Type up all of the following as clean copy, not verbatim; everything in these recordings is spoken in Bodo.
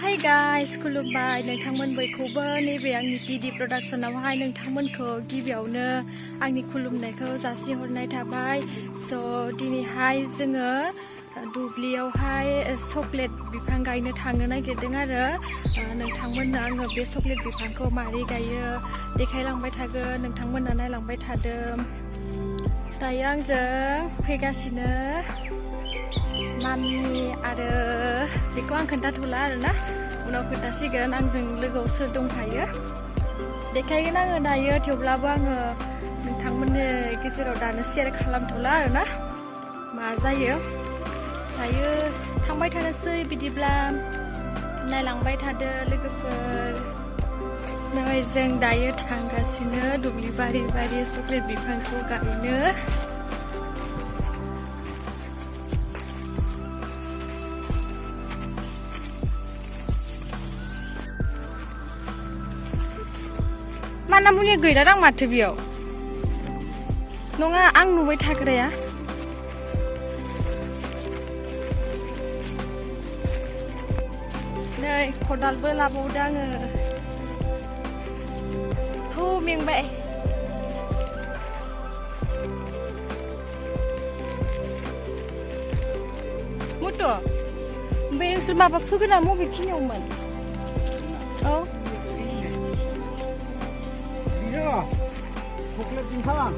हाय गाइस खुलुमबाय नोंथांमोन बयखौबो नैबे आंनि डिडि प्रडाक्शनावहाय नोंथांमोनखौ गिबियावनो आंनि खुलुमनायखौ जासिहरनाय थाबाय स' दिनैहाय जोङो दुब्लियावहाय चकलेट बिफां गायनो थांनो नागिरदों आरो नोंथांमोननो आङो बे चकलेट बिफांखौ मारै गायो देखायलांबाय थागोन नोंथांमोनना नायलांबाय थादों दायो आंजों फैगासिनो मामि आरो बेखौ आं खोन्थाथ'ला आरोना उनाव खोन्थासिगोन आंजों लोगोआव सोर दंफायो देखायगोन आङो दायो थेवब्लाबो आङो नोंथांमोननि गेजेराव दानो शेयार खालामथ'ला आरोना मा जायो दायो थांबाय थानोसै बिदिब्ला नायलांबाय थादो लोगोफोर नै जों दायो थांगासिनो दुब्लि बारि बारि चकलेट बिफांखौ गायनो माना मुलि गैला दां माथो बेयाव नङा आं नुबाय थाग्राया नै खदालबो लाबावदो आङो थौ मेंबाय मुथ' ओमफ्राय नोंसोर माबा फोगोना मबे खिनियावमोन औ चकलेट बिफां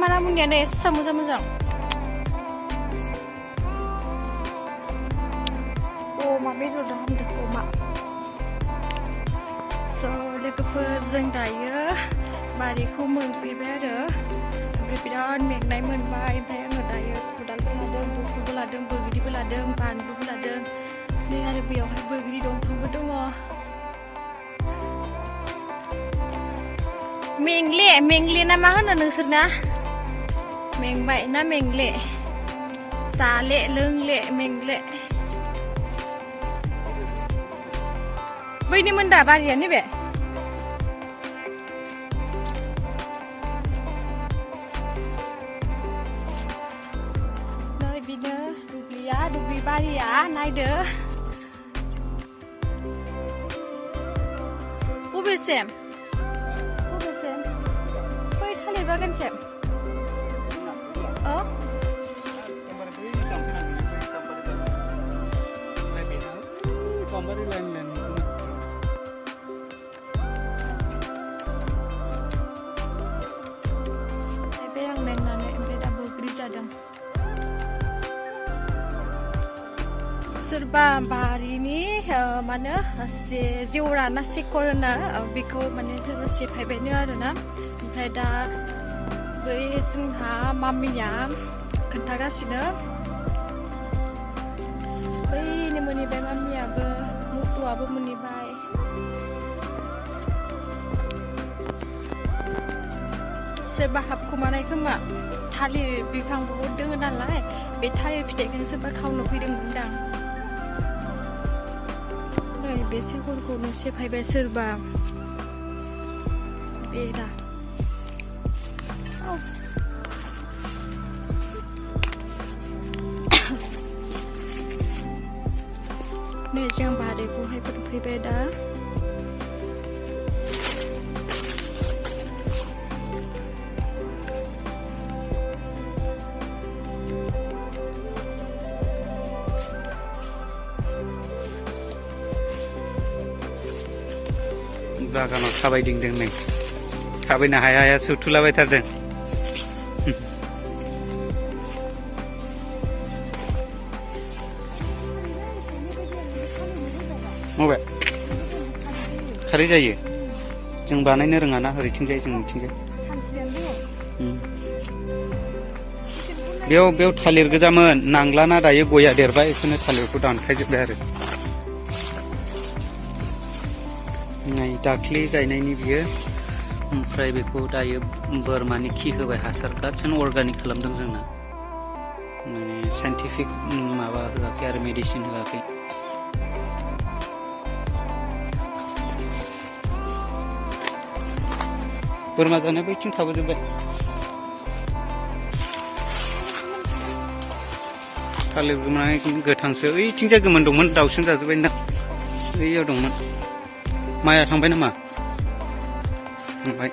mana mundianya esa moजां अमा बेदर दं होनदों अमा स' लोगोफोर जों दायो बारिखौ मोनफैबाय आरो ओमफ्राय बिराद मेंनाय मोनबाय ओमफ्राय आङो दायो खदालबो लादों बथलबो लादों बैग्रिबो लादों बानलुबो लादों नै आरो बेयावहाय बैग्रि दंफांबो दङ मेंले ना मा होनो नोंसोरना मेंबाय ना मेंले जाले लोंले मेंले बैनिमोन दा बारिया नैबे नै बिनो दुब्लि बारिया नायदो बबेसिम बै थालिर बागानसिम सोरबा बारिनि माने जेवरा ना सेकर होना बेखौ माने सोरबा सेफायबायनो आरोना ओमफ्राय दा बै जोंहा मामिया खोन्थागासिनो बैनो मोनहैबाय मामियाबो मुथुआबो मोनहैबाय सोरबा हाबखुमानाय खोमा थालिर बिफां बहुद दोङो नालाय बे थालिर फिथाइखौनो सोरबा खावनो फैदोंमोनदां नै बे सेगरखौनो सेफायबाय सोरबा बेरा नै जों बारिखौहाय फैबाय दा बागानाव थाबायदिंदों नै थाबायनो हाया सौथुलाबायथारदों मबे खारै जायो जों बानायनो रोङा ना ओरैथिंजाय जों मिथिंजाय बेयाव थालिर गोजामोन नांलाना दायो गया देरबाय बेखौनो थालिरखौ दानखायजोब्बाय आरो नै दाख्लि गायनायनि बियो ओमफ्राय बेखौ दायो बोरमानि खि होबाय हासार गासिनो अर्गानिक खालामदों जोंना माने साइन्टिफिक माबा होआखै आरो मेडिसिन होआखै बोरमा जानाया बैथिं थाबोजोब्बाय थालिर गोमोना गोथांसो ओइथिंजाय गोमोन दंमोन दाउसिन जाजोब्बाय ना बैयाव दंमोन माइया थांबाय नामा थांबाय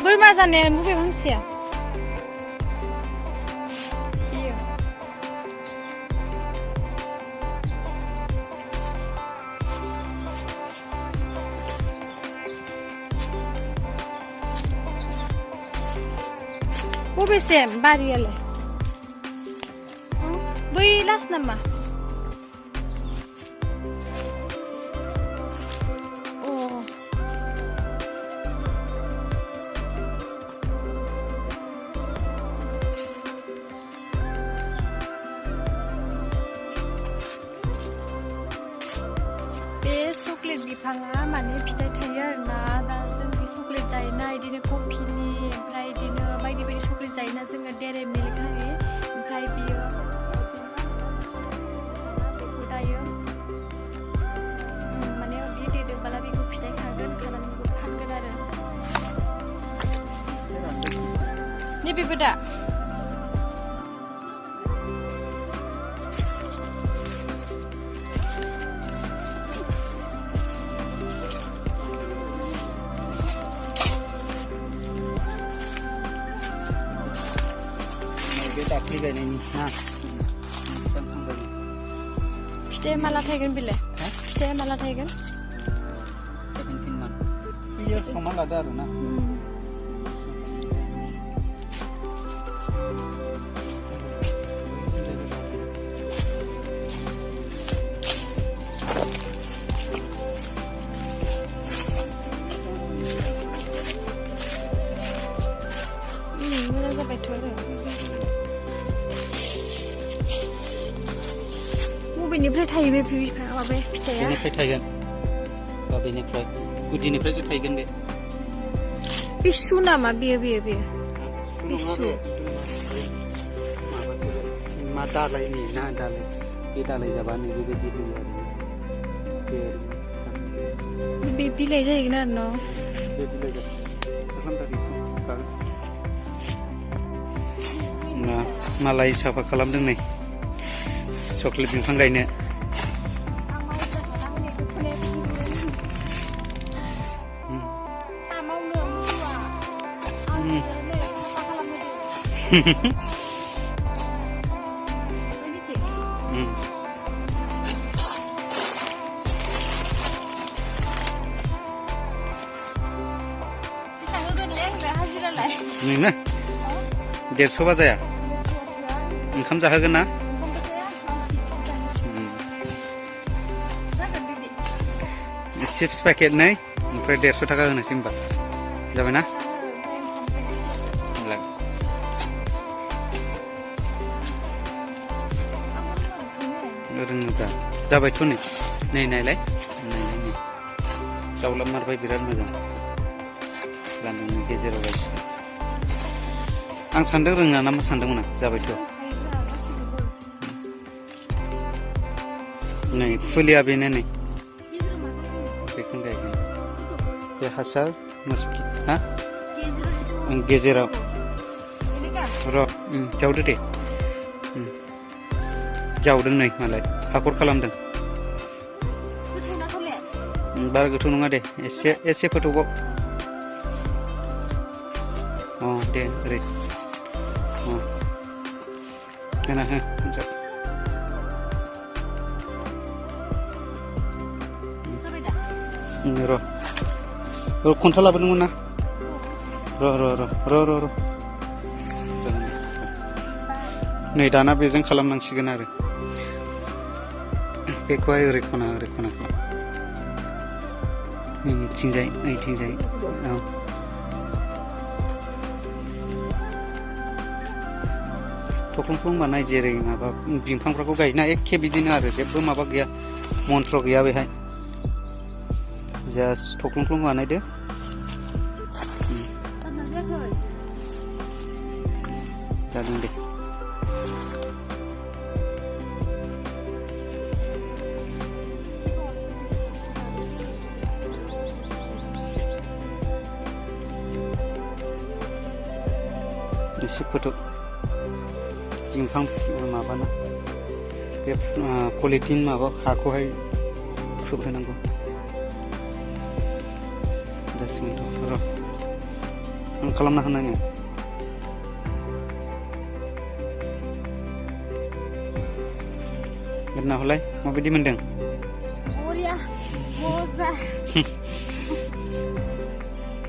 बोरमा जानाया बबे हांसोया बबेसे बारियालाय बै लास्ट नामा अ बे चक्लेट बिफाङा माने फिथाइ थायो आरोना दा जों बे चक्लेट जायोना इदिनो कफिनि ओमफ्राय इदिनो बायदि बायदि चक्लेट जायोना जोङो डेरे मिल्क हारि ओमफ्राय बियो बेखौ दायो माने बे देरदोंबाला बेखौ फिथाइ खागोन खानानै बेखौ फानगोन आरो नैबेबो दा बे दाख्लि गायनायनि ना फिथाइया माला थायगोन बेलाय फिथाइया माला थायगोन 17 मान बियो समान लादो आरो ना मोजां जाबायथ' आरो बबेनिफ्राय थायो बे बिफाङा माबा फिथाइया बेनिफ्राय थायगोन बा बेनिफ्राय गुदिनिफ्रायसो थायगोन बे पिसु नामा बियो पिसु मा दालायनि ना दालाय बे दालाय जाबा नै बेबायदि होयो आरो बे बिलाइ जाहैगोन आरो न' बे बिलाइ जागोन मालाय साफा खालामदों नै चक्लेट बिफां गायनो नोंनो 150 बा जाया ओंखाम जाहोगोन ना चिप्स पेकेट नै ओमफ्राय 150 थाखा होनोसै होनबा जाबाय ना रोङोब्ला जाबायथ' नै नायलाय जावलाबमारबाय बिराद मोजां लामानि गेजेराव गायसिगोन आं सान्दों रोङा ना मा सान्दोंमोन आं जाबायथ' नै फुलिया बेनो नै बेखौनो गायगोन बे हासार मोसौ खि हा गेजेराव र' जावदो दे जावदों नै मालाय हाखर खालामदों बारा गोथौ नङा दे एसे फोथौबाव अ दे ओरै होना हो र' खन्था लाबोदोंमोन ना र' नै दाना बेजों खालामनांसिगोन आरो बेखौहाय ओरै खना ओइथिंजाय औ थख्लं बानाय जेरै माबा बिफांफोरखौ गायना एखे बिदिनो आरो जेबो माबा गैया मन्त्र गैया बेहाय जास्ट थख्लं बानायदो जादों दे एसे फोटो बिफां माबाना बे पलिटिन माबा हाखौहाय खोबहोनांगौ जासिगोनथ' र' आं खालामना होनायनो बेरनाहलाय माबायदि मोनदों बरिया मोजां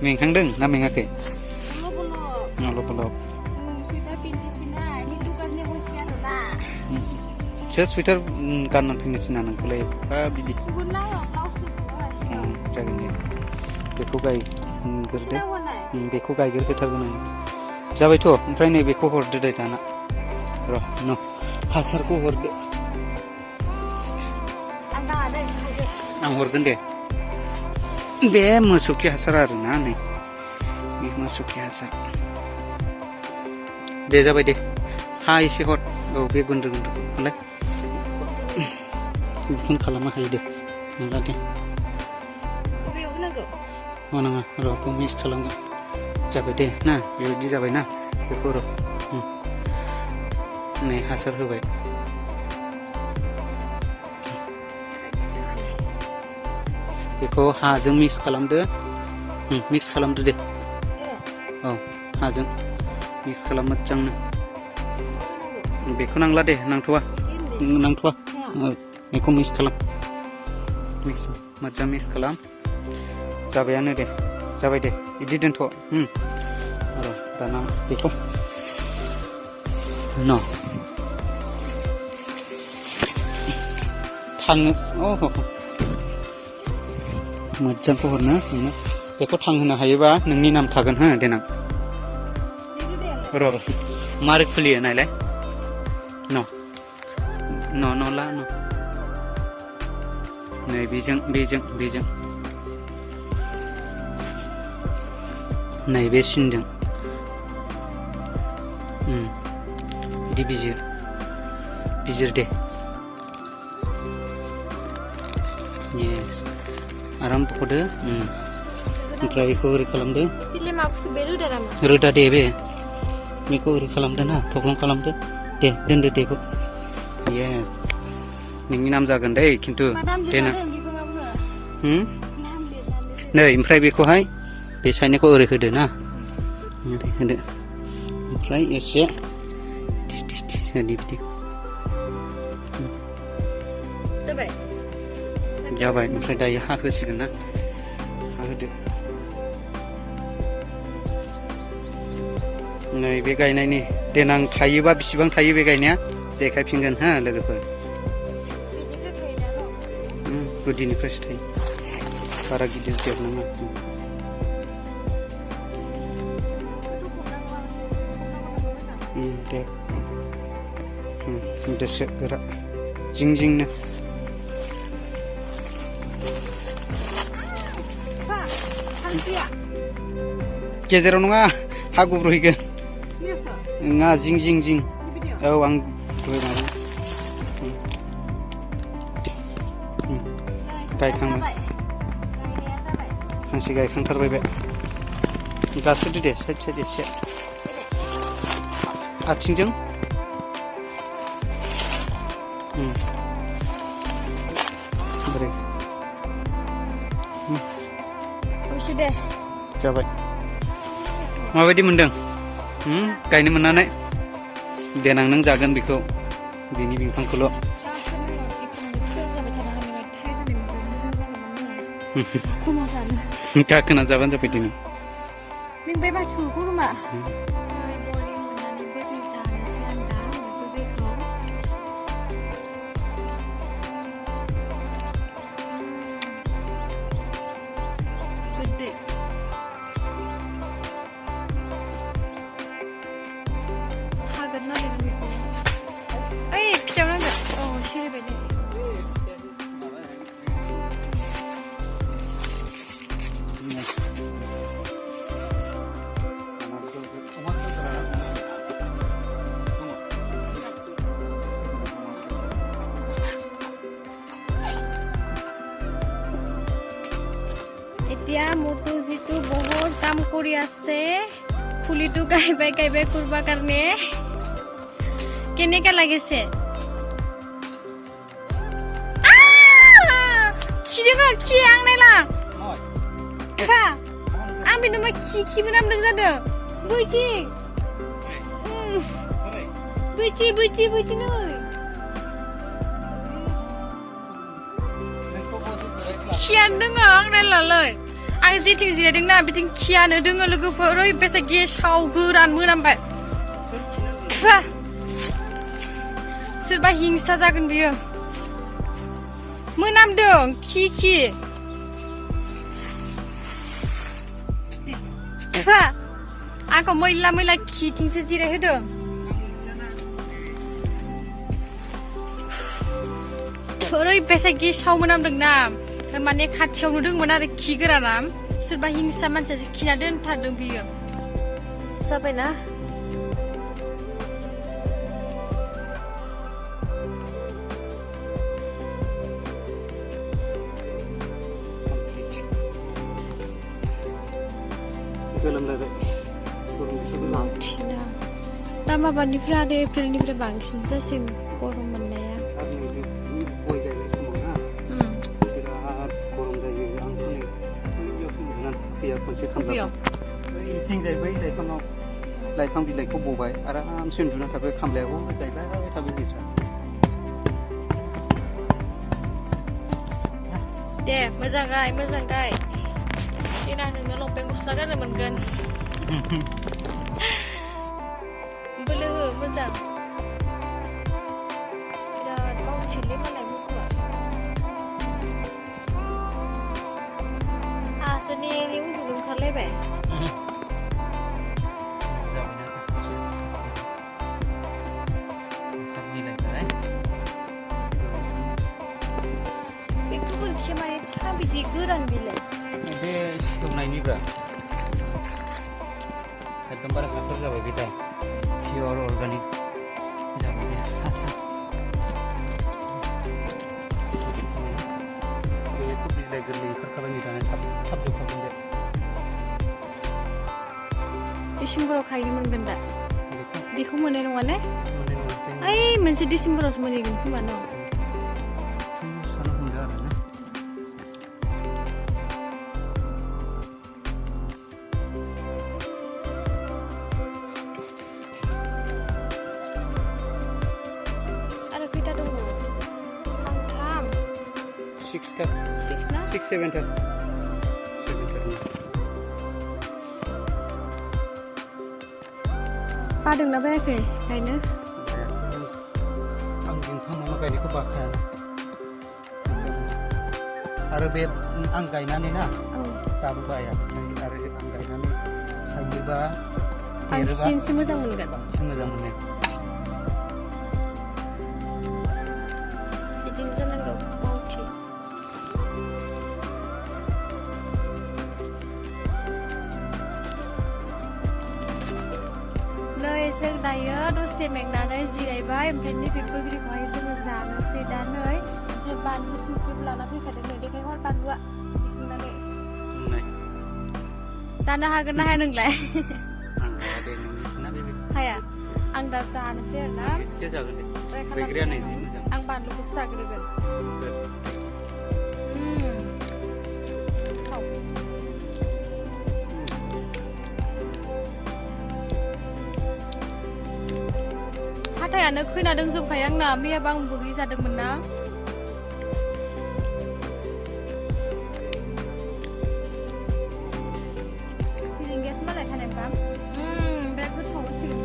मेंखांदों ना मेङाखै लब लब सोर सुइटार गाननानै फैनोसै ना नोंखौलाय एफा बिदि जागोन दे बेखौ गायग्रोदो बेखौ गायग्रोथारगोन आं जाबायथ' ओमफ्राय नै बेखौ हरदो दे दाना र' न हासारखौ हरदो आं हरगोन दे बे मोसौ खि हासार आरोना नै बे मोसौ खि हासार दे जाबाय दे हा एसे हर औ बे गुन्द्रु गुन्द्रुखौलाय बेखौनो खालामनो हायो दे नङा दे नाङा र' बेखौ मिक्स खालामगोन जाबाय दे ना बेबायदि जाबाय ना बेखौ र' नै हासार होबाय बेखौ हाजों मिक्स खालामदो मिक्स खालामदो दे औ हाजों मिक्स खालाम मोजांनो बेखौ नांला दे नांथ'वा बेखौ मिक्स खालाम मोजां मिक्स खालाम जाबायानो दे जाबाय दे बिदि दोनथ' र' दाना बेखौ न थाङो मोजांखौ हरनो बेखौ थांहोनो हायोबा नोंनि नाम थागोन हो देनां र' मारै खुलियो नायलाय न' ला न' नै बेजों नैबे सिनजों बिदि बिजिर दे येस आराम बख'दो ओमफ्राय बेखौ ओरै खालामदो रोदा दे बेखौ ओरै खालामदो ना थख्लं खालामदो दे दोनदो दे बेखौ येस नोंनि नाम जागोन दै खिन्थु देना नै ओमफ्राय बेखौहाय बे साइनायखौ ओरै होदो ना ओरै होदो ओमफ्राय एसे दिस होदो बिदि जाबाय ओमफ्राय दायो हा होसिगोन ना हा होदो नै बे गायनायनि देनां थायोबा बेसेबां थायो बे गायनाया देखायफिनगोन हा लोगोफोर गुदिनिफ्रायसो थायो बारा गिदिर देरनाङा दे दोसो गोरा जिंनो गेजेराव नङा हा गुब्रुहैगोन नङा जिं औ आं दहाय माबा गायखांबाय फांसे गायखांथारबाय बे गासोदो दे साइड एसे आथिंजों बोरै दे जाबाय माबायदि मोनदों गायनो मोननानै देनां नों जागोन बेखौ बिनि बिफांखौल' गाखोना जाबानो जाबाय दिनै hagan na din ko এতিয়া মোৰটো যিটো বহুত কাম কৰি আছে ফুলিটো গাইবাই কৰিব কাৰণে কেনেকা লাগিছে खि आं नायला खा आं बेनो मा खि मोनामदों जादों बैथि नै खियानो दोङो आं नायलालै आं जेथिं जिरायदोंना बिथिं खियानो दोङो लोगोफोर ओरैबायसा गेसाव गोरान मोनामबाय सोरबा हिंसा जागोन बियो मोनामदों खि आंखौ मैला खिथिंसो जिरायहोदों ओरैबायसा गेसाव मोनामदोंना माने खाथियावनो दंमोन आरो खि गोराना सोरबा हिंसा मानसियासो खिना दोनथारदों बियो जाबायना मावथिना दा माबानिफ्राय आरो एप्रिलनिफ्राय बांसिन जासिगोन गरम मोननाया लाइफां बिलाइखौ बबाय आरामसे उन्दुना थाबाय खामलायाव जायबाय थाबाय गेसा दे मोजां गाय देनां नोंनो लंपेन्ट गस्ला गाननो मोनगोन बोलो हो मोजां बिराद मावथिले मालाय मुखुआ आसो नेनि उन्दुनो ओंखारलायबाय बिदि गोरान बिलाइ बे सिथुमनायनिब्रा एकदमबारे हासार जाबाय बे दा पियर अर्गानिक जाबाय बे हासार बेखौ बिलाइ गोरलै ओंखारखाबाय नै दाना थाब जोबखागोन दे डिसेम्बराव खाहैनो मोनगोन दा बेखौ मोननाय नङा ने ओइ मोनसे डिसेम्बरावसो मोनहैगोन खोमा न Six, seven. बादोंना बायाखै गायनो आं नोंथांमोननाव गायनायखौ बाखायाना आरो बे आं गायनानै ना दाबो बाया आरो आं गायनानै थायोबा बांसिनसो मोजां मोनगोन बांसिन मोजां मोनो बिदिनो जानांगौ मावथि नै जों दायो दसे मेंनानै जिरायबाय ओमफ्राय नैबे बैग्रिखौहाय जोङो जानोसै दा नै ओमफ्राय बानलु संख्रिबो लाना फैखादों नै देखायहर बानलुआ दिहुननानै जानो हागोन ना हाया नोंलाय हाया आं दा जानोसै आरोना ट्राइ खालामनो आं बानलुखौसो जाग्रोगोन हाथायानो खैना दंजोबखायो आंना मैयाबो आं बैग्रि जादोंमोन ना सिलिंगियासो मालाय थानायबा बिराद गोथाव मोनसिगोन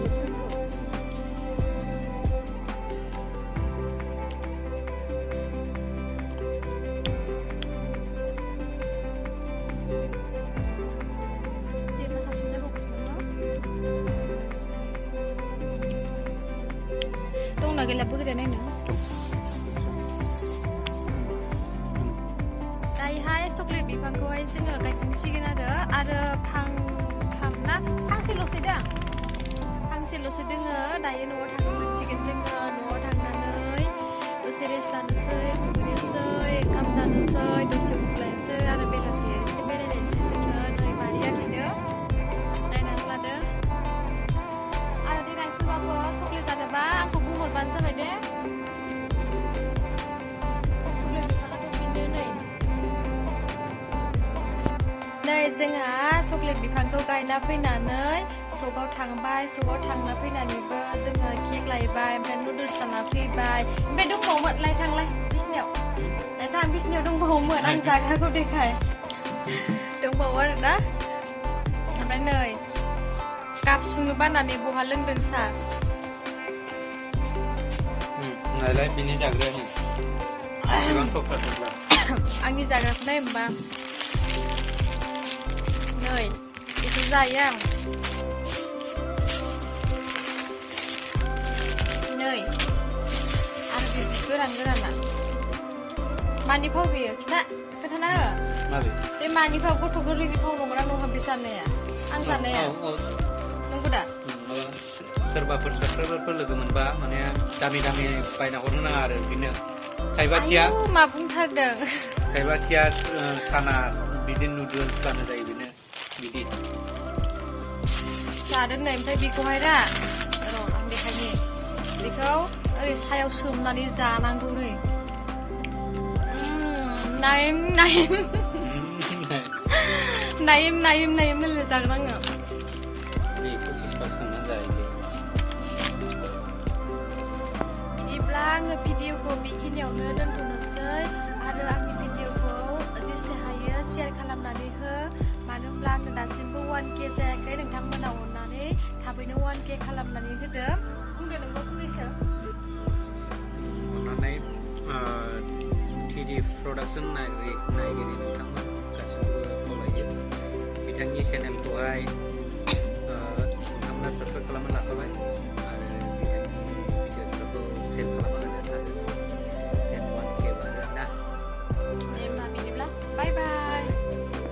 दंना गैला बोग्रिया नायनो दायोहाय चक्लेट बिफांखौहाय जोङो गायखांसिगोन आरो फांथामना फांसेल'सो दोङो दायो न'आव थांनो मोनसिगोन जोङो न'आव थांनानै दसे रेस्ट लानोसै दुगैनोसै ओंखाम जानोसै दसे उन्दुलायनोसै आरो बेलासियाव एसे बेरायलायनोसै जोंहा चक्लेट बिफांखौ गायना फैनानै सकआव थांबाय सकआव थांना फैनानैबो जोङो केक लायबाय ओमफ्राय नुडल्स जाना फैबाय ओमफ्राय दंबावोमोन लाय थांलाय बिसिनियाव थां बिसिनियाव दंबावोमोन आं जाग्राखौ देखाय दंबावो आरोना ओमफ्राय नै काप सुनो बानानै बहा लोंदों सा नायलाय बिनि जाग्रायानो एसेबां सफ्रा आंनि जाग्राखौ नाय होमबा नै बेखौ जायो आं नै आरो बे गोरान गोराना मानि फाव बेयो खोन्थाना हो माबे बे मानि फाव गथ' गोरलैनि फाव नंगौना नङा बे जानाया आं जानाया नंगौ दा सोरबाफोर साबस्क्राइबारफोर लोगो मोनबा माने दामि बायना हरनो नाङा आरो बिनो थाइबाखिया मा बुंथारदों थाइबाखिया साना बिदि नुडल्स बानो जायो बिनो बिदि जादों नै ओमफ्राय बेखौहाय रा र' आं देखायनि बेखौ ओरै सायाव सोमनानै जानांगौ नै नायम नायम नायम नायम नायम होनलाय जागोन आङो बिदिब्ला आङो भिडिअखौ बेखिनियावनो दोनथ'नोसै आरो आंनि भिडिअखौ जेसे हायो शेयार खालामनानै हो मानो होनब्ला आङो दासिमबो 1K जायाखै नोंथांमोना अननानै थाबैनो 1K खालामनानै होदो बुंदो नोंबो फंनैसो अननानै टिडि प्रडाक्सन नायगिरि नोंथांमोन गासिबो खावलायो बिथांनि चेनेलखौहाय